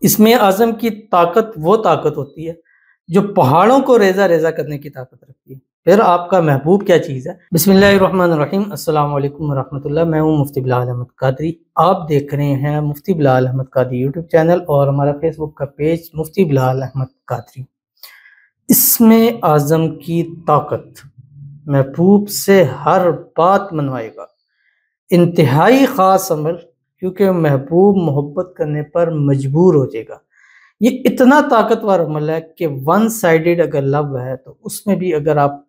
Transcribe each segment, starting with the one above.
اسم اعظم کی طاقت وہ طاقت ہوتی ہے جو پہاڑوں کو ریزہ ریزہ کرنے کی طاقت رکھتی ہے۔ پھر آپ کا محبوب کیا چیز ہے؟ بسم اللہ الرحمن الرحیم۔ السلام علیکم ورحمۃ اللہ۔ میں ہوں مفتی بلال احمد قادری۔ آپ دیکھ رہے ہیں مفتی بلال احمد قادری یوٹیوب چینل اور ہمارا فیس بک کا پیج مفتی بلال احمد قادری۔ اسم اعظم کی طاقت محبوب سے ہر بات منوائے گا، انتہائی خاص عمل، کیونکہ محبوب محبت کرنے پر مجبور ہو جائے گا۔ یہ اتنا طاقتور عمل ہے کہ ون سائیڈڈ اگر لو ہے تو اس میں بھی اگر آپ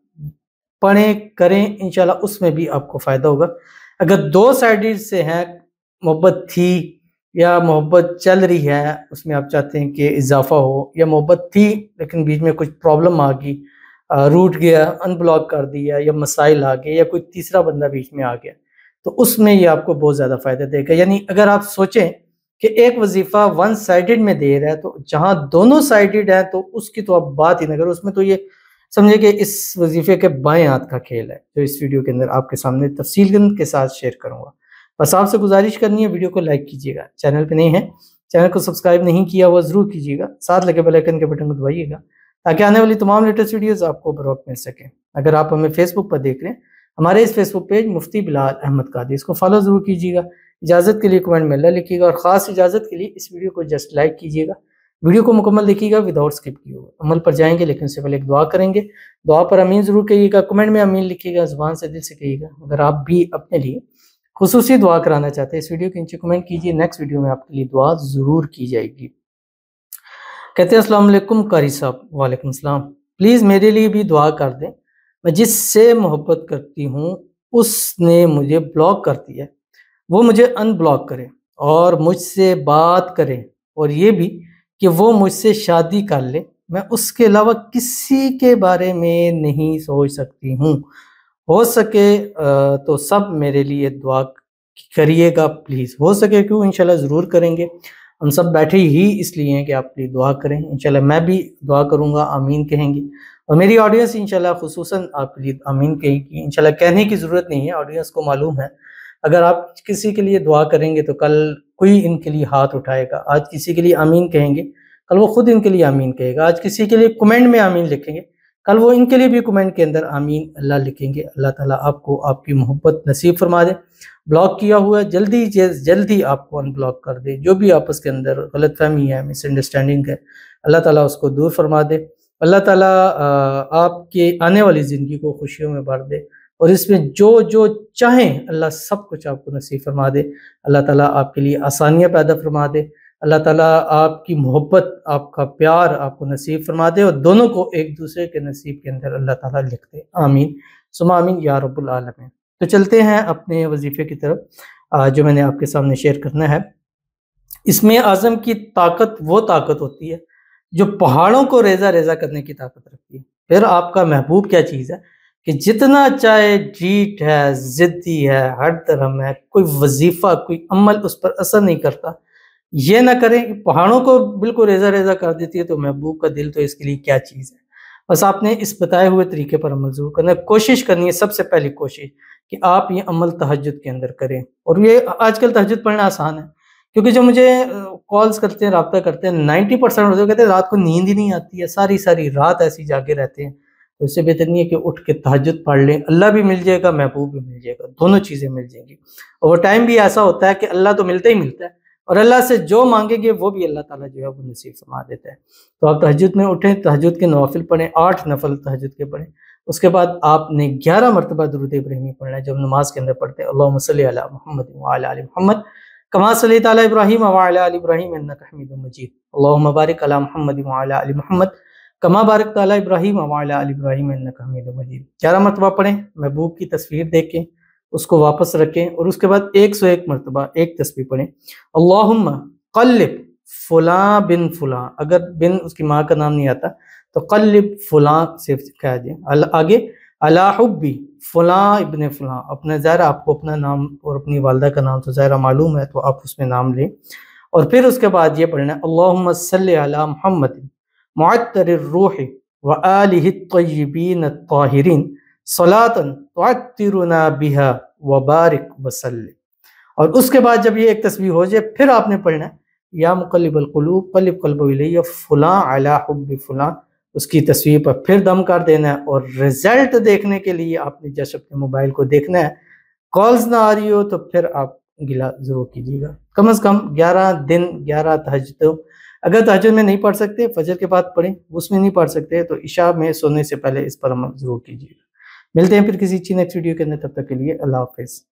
پڑھیں کریں انشاءاللہ اس میں بھی آپ کو فائدہ ہوگا۔ اگر دو سائیڈڈ سے ہیں، محبت تھی یا محبت چل رہی ہے، اس میں آپ چاہتے ہیں کہ اضافہ ہو، یا محبت تھی لیکن بیچ میں کچھ پرابلم آ گئی، روٹ گیا، ان بلاک کر دیا، یا مسائل آ گئے، یا کوئی تیسرا بندہ بیچ میں آ گیا، تو اس میں یہ آپ کو بہت زیادہ فائدہ دے گا۔ یعنی اگر آپ سوچیں کہ ایک وظیفہ ون سائیڈڈ میں دے رہا ہے تو جہاں دونوں سائیڈڈ ہیں تو اس کی تو آپ بات ہی نہ کرو، اس میں تو یہ سمجھے کہ اس وظیفے کے بائیں ہاتھ کا کھیل ہے، جو اس ویڈیو کے اندر آپ کے سامنے تفصیل کے ساتھ شیئر کروں گا۔ بس آپ سے گزارش کرنی ہے، ویڈیو کو لائک کیجیے گا، چینل پہ نہیں ہے چینل کو سبسکرائب نہیں کیا وہ ضرور کیجیے گا، ساتھ لگے بیل آئیکن کے بٹن کو دبائیے گا تاکہ آنے والی تمام لیٹسٹ ویڈیوز آپ کو بروقت مل سکیں۔ اگر آپ ہمیں فیس بک پر دیکھ رہے ہیں، ہمارے اس فیس بک پیج مفتی بلال احمد قادری، اس کو فالو ضرور کیجیے گا۔ اجازت کے لیے کمنٹ میں اللہ لکھیے گا، اور خاص اجازت کے لیے اس ویڈیو کو جسٹ لائک کیجیے گا، ویڈیو کو مکمل دیکھیے گا وداؤٹ اسکپ کیے ہوئے۔ عمل پر جائیں گے لیکن اس سے پہلے ایک دعا کریں گے، دعا پر امین ضرور کہیے گا، کمنٹ میں امین لکھیے گا، زبان سے دل سے کہیے گا۔ اگر آپ بھی اپنے لیے خصوصی دعا کرانا چاہتے ہیں، اس ویڈیو کے نیچے کمنٹ کیجیے، نیکسٹ ویڈیو میں آپ کے لیے دعا ضرور کی جائے گی۔ کہتے ہیں السلام علیکم قاری صاحب۔ وعلیکم السلام۔ پلیز میرے لیے بھی دعا کر دیں، میں جس سے محبت کرتی ہوں اس نے مجھے بلاک کر دیا ہے، وہ مجھے ان بلاک کرے اور مجھ سے بات کرے، اور یہ بھی کہ وہ مجھ سے شادی کر لے، میں اس کے علاوہ کسی کے بارے میں نہیں سوچ سکتی ہوں، ہو سکے تو سب میرے لیے دعا کریے گا پلیز۔ ہو سکے کیوں، انشاءاللہ ضرور کریں گے، ہم سب بیٹھے ہی اس لیے ہیں کہ آپ کے لیے دعا کریں، انشاءاللہ میں بھی دعا کروں گا، آمین کہیں گے، اور میری آڈینس انشاءاللہ خصوصاً آپ کے لیے آمین کہے گی۔ انشاءاللہ کہنے کی ضرورت نہیں ہے، آڈینس کو معلوم ہے، اگر آپ کسی کے لیے دعا کریں گے تو کل کوئی ان کے لیے ہاتھ اٹھائے گا، آج کسی کے لیے آمین کہیں گے، کل وہ خود ان کے لیے آمین کہے گا، آج کسی کے لیے کمنٹ میں آمین لکھیں گے، کل وہ ان کے لیے بھی کمنٹ کے اندر آمین اللہ لکھیں گے۔ اللہ تعالیٰ آپ کو آپ کی محبت نصیب فرما دے، بلاک کیا ہوا ہے جلدی آپ کو ان بلاک کر دے، جو بھی آپس کے اندر غلط فہمی ہے، مس انڈرسٹینڈنگ ہے، اللہ تعالیٰ اس کو دور فرما دے، اللہ تعالیٰ آپ کے آنے والی زندگی کو خوشیوں میں بھر دے، اور اس میں جو چاہیں اللہ سب کچھ آپ کو نصیب فرما دے، اللہ تعالیٰ آپ کے لیے آسانیاں پیدا فرما دے، اللہ تعالیٰ آپ کی محبت، آپ کا پیار آپ کو نصیب فرما دے، اور دونوں کو ایک دوسرے کے نصیب کے اندر اللہ تعالیٰ لکھ دے، آمین ثم آمین یا رب العالمین۔ تو چلتے ہیں اپنے وظیفے کی طرف جو میں نے آپ کے سامنے شیئر کرنا ہے۔ اسم اعظم کی طاقت وہ طاقت ہوتی ہے جو پہاڑوں کو ریزہ ریزہ کرنے کی طاقت رکھتی ہے۔ پھر آپ کا محبوب کیا چیز ہے کہ جتنا چاہے ڈھیٹ ہے، ضدی ہے، ہر درم ہے، کوئی وظیفہ کوئی عمل اس پر اثر نہیں کرتا، یہ نہ کریں کہ پہاڑوں کو بالکل ریزہ ریزہ کر دیتی ہے، تو محبوب کا دل تو اس کے لیے کیا چیز ہے۔ بس آپ نے اس بتائے ہوئے طریقے پر عمل ضرور کرنا ہے، کوشش کرنی ہے، سب سے پہلی کوشش کہ آپ یہ عمل تہجد کے اندر کریں، اور یہ آج کل تہجد پڑھنا آسان ہے، کیونکہ جو مجھے کالز کرتے ہیں، رابطہ کرتے ہیں، 90% ہوتے ہیں کہتے ہیں رات کو نیند ہی نہیں آتی ہے، ساری رات ایسی جاگے رہتے ہیں، تو اس سے بہتر نہیں ہے کہ اٹھ کے تہجد پڑھ لیں، اللہ بھی مل جائے گا، محبوب بھی مل جائے گا، دونوں چیزیں مل جائیں گی۔ اور ٹائم بھی ایسا ہوتا ہے کہ اللہ تو ملتا ہی ملتا ہے، اور اللہ سے جو مانگیں گے وہ بھی اللہ تعالیٰ جو ہے وہ نصیب فرما دیتا ہے۔ تو آپ تہجد میں اٹھیں، تہجد کے نوافل پڑھیں، 8 نفل تہجد کے پڑھیں، اس کے بعد آپ نے 11 مرتبہ درود ابراہیمی پڑھنا ہے جو ہم نماز کے اندر پڑھتے ہیں، اللہم صلی علی محمد وعلی آل محمد کما صلیت علی ابراہیم وعلی آل ابراہیم انک حمید مجید، اللہم بارک علی محمد وعلی آل محمد کما بارکت علی ابراہیم وعلی آل ابراہیم انک حمید مجید۔ 11 مرتبہ پڑھیں، محبوب کی تصویر دیکھیں، اس کو واپس رکھیں، اور اس کے بعد 101 مرتبہ ایک تسبیح پڑھیں، اللہم قلب فلاں بن فلاں، اگر بن اس کی ماں کا نام نہیں آتا تو قلب فلاں صرف کہہ دیں، آگے علی حبی فلاں ابن فلاں، اپنا ظاہر آپ کو اپنا نام اور اپنی والدہ کا نام تو ظاہر معلوم ہے تو آپ اس میں نام لیں، اور پھر اس کے بعد یہ پڑھنا ہے اللہم صلی علی محمد معطر الروح وآلہ الطیبین الطاہرین صلاۃ تعطرنا بها وبارک وسلم، اور اس کے بعد جب یہ ایک تسبیح ہو جائے پھر آپ نے پڑھنا ہے یا مقلب القلوب قلب قلب الیہ فلاں علی حب فلاں، اس کی تصویر پر پھر دم کر دینا ہے، اور رزلٹ دیکھنے کے لیے آپ نے جیسے اپنے موبائل کو دیکھنا ہے، کالز نہ آ رہی ہو تو پھر آپ گلا ضرور کیجیے گا۔ کم از کم 11 دن 11 تہجد، اگر تہجد میں نہیں پڑھ سکتے فجر کے بعد پڑھیں، اس میں نہیں پڑھ سکتے تو عشاء میں سونے سے پہلے اس پر عمل ضرور کیجیے گا۔ ملتے ہیں پھر کسی نیکسٹ ویڈیو کے اندر، تب تک کے لیے اللہ حافظ۔